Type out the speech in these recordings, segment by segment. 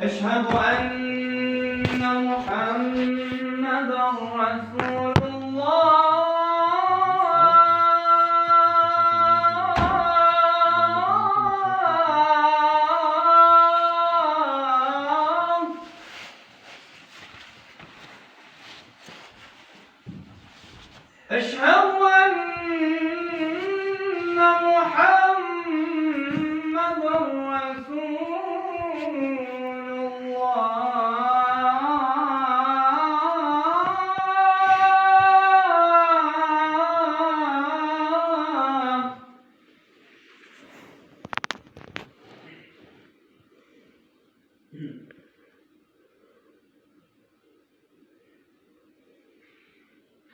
أشهد أن محمدًا رسول الله. أشهد أن محمدًا رسول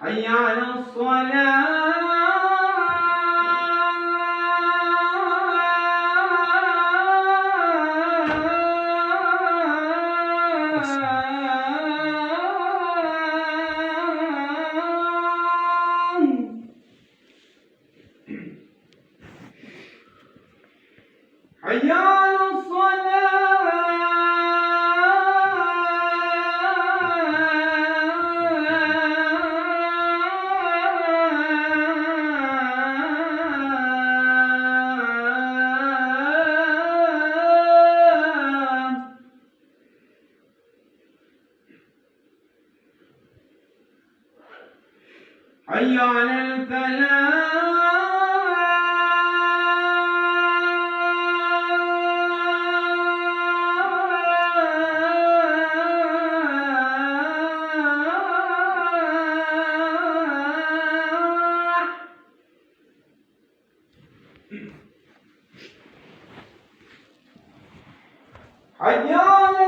حي على الصلاة. حي على حي على الفلاح. حي على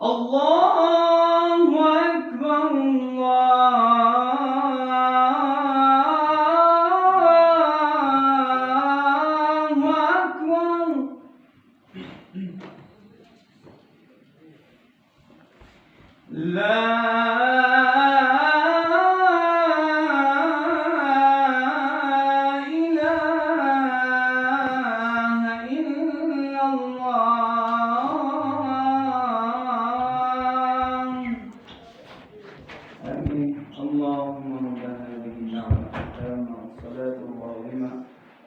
الله أكبر الله أكبر. لا إله إلا الله. آمين. اللهم رب هذه الدعوة التامة والصلاة القائمة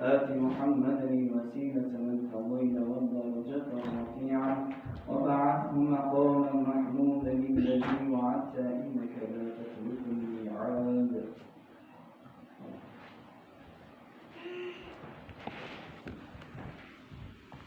آت محمدا الوسيلة والفضيلة والدرجة الرفيعة وابعثه مقاما محمودا الذي وعدت إنك لا تخلف